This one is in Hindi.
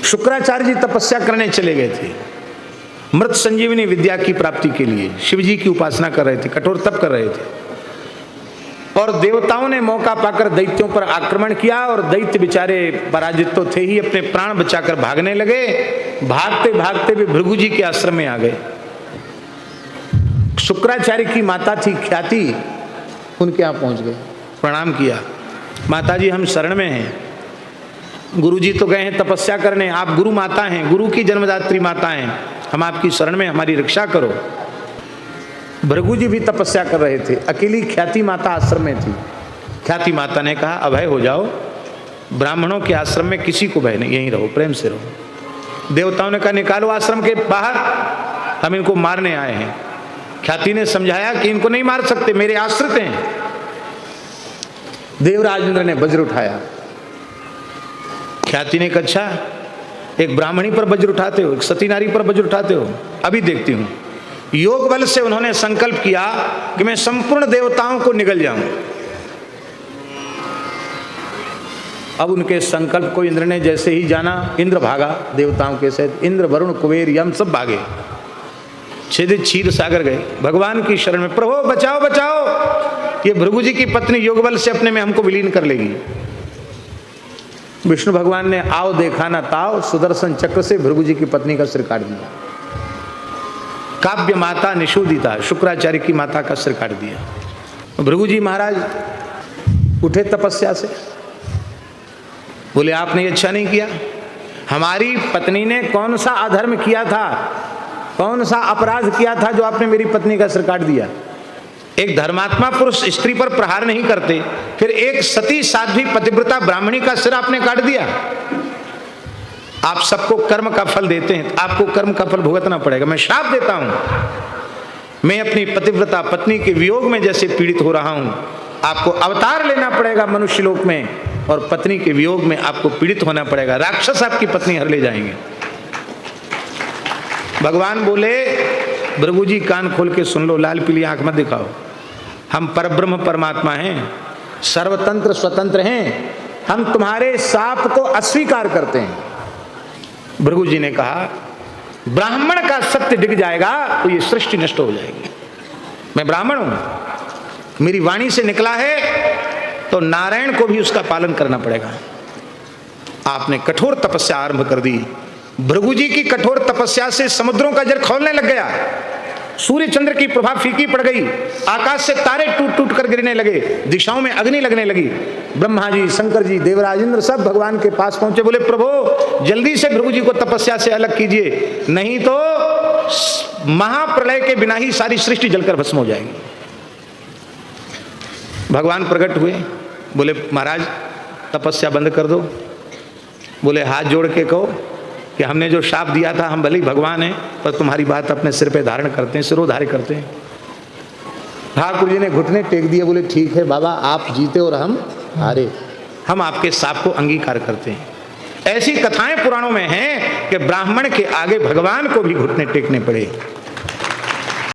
शुक्राचार्य जी तपस्या करने चले गए थे मृत संजीवनी विद्या की प्राप्ति के लिए। शिव जी की उपासना कर रहे थे, कठोर तप कर रहे थे, और देवताओं ने मौका पाकर दैत्यों पर आक्रमण किया और दैत्य बेचारे पराजित तो थे ही, अपने प्राण बचाकर भागने लगे। भागते भागते भी भृगु जी के आश्रम में आ गए। शुक्राचार्य की माता थी ख्याति, उनके यहाँ पहुंच गए, प्रणाम किया। माता जी हम शरण में हैं, गुरु जी तो गए हैं तपस्या करने, आप गुरु माता हैं, गुरु की जन्मदात्री माता हैं, हम आपकी शरण में, हमारी रक्षा करो। भृगु जी भी तपस्या कर रहे थे, अकेली ख्याति माता आश्रम में थी। ख्याति माता ने कहा अभय हो जाओ, ब्राह्मणों के आश्रम में किसी को भय नहीं, यहीं रहो, प्रेम से रहो। देवताओं ने कहा निकालो आश्रम के बाहर, हम इनको मारने आए हैं। ख्याति ने समझाया कि इनको नहीं मार सकते, मेरे आश्रित हैं। देवराज इंद्र ने वज्र उठाया। ख्याति ने कहा अच्छा, एक ब्राह्मणी पर वज्र उठाते हो, एक सती नारी पर वज्र उठाते हो, अभी देखती हूं। योग बल से उन्होंने संकल्प किया कि मैं संपूर्ण देवताओं को निगल जाऊं। अब उनके संकल्प को इंद्र ने जैसे ही जाना, इंद्र भागा देवताओं के साथ, इंद्र वरुण कुबेर यम सब भागे, सीधे क्षीर सागर गए भगवान की शरण में। प्रभु बचाओ बचाओ, ये भृगु जी की पत्नी योग बल से अपने में हमको विलीन कर लेगी। विष्णु भगवान ने आओ देखा ना ताओ, सुदर्शन चक्र से भृगु जी की पत्नी का सिर काट दिया। काव्य माता निषूदिता, शुक्राचार्य की माता का सिर काट दिया। भृगु जी महाराज उठे तपस्या से, बोले आपने अच्छा नहीं किया, हमारी पत्नी ने कौन सा अधर्म किया था, कौन सा अपराध किया था जो आपने मेरी पत्नी का सिर काट दिया। एक धर्मात्मा पुरुष स्त्री पर प्रहार नहीं करते, फिर एक सती साध्वी पतिव्रता ब्राह्मणी का सिर आपने काट दिया। आप सबको कर्म का फल देते हैं, आपको कर्म का फल भुगतना पड़ेगा। मैं श्राप देता हूं, मैं अपनी पतिव्रता पत्नी के वियोग में जैसे पीड़ित हो रहा हूं, आपको अवतार लेना पड़ेगा मनुष्य लोक में, और पत्नी के वियोग में आपको पीड़ित होना पड़ेगा। राक्षस आपकी पत्नी हर ले जाएंगे। भगवान बोले भृगु जी कान खोल के सुन लो, लाल पीली आंख मत दिखाओ, हम परब्रह्म परमात्मा हैं, सर्वतंत्र स्वतंत्र हैं, हम तुम्हारे शाप को अस्वीकार करते हैं। भृगु जी ने कहा ब्राह्मण का सत्य दिख जाएगा तो ये सृष्टि नष्ट हो जाएगी। मैं ब्राह्मण हूं, मेरी वाणी से निकला है तो नारायण को भी उसका पालन करना पड़ेगा। आपने कठोर तपस्या आरंभ कर दी। भृगु जी की कठोर तपस्या से समुद्रों का जल खौलने लग गया, सूर्य चंद्र की प्रभा फीकी पड़ गई, आकाश से तारे टूट टूट कर गिरने लगे, दिशाओं में अग्नि लगने लगी। ब्रह्मा जी, शंकर जी, देवराज इंद्र सब भगवान के पास पहुंचे, बोले प्रभु जल्दी से भृगु जी को तपस्या से अलग कीजिए, नहीं तो महाप्रलय के बिना ही सारी सृष्टि जलकर भस्म हो जाएगी। भगवान प्रकट हुए, बोले महाराज तपस्या बंद कर दो। बोले हाथ जोड़ के कहो कि हमने जो शाप दिया था, हम भले ही भगवान हैं पर तुम्हारी बात अपने सिर पे धारण करते हैं, सिरोधार्य करते हैं। ठाकुर जी ने घुटने टेक दिए, बोले ठीक है बाबा, आप जीते और हम हारे, हम आपके शाप को अंगीकार करते हैं। ऐसी कथाएं पुराणों में हैं कि ब्राह्मण के आगे भगवान को भी घुटने टेकने पड़े।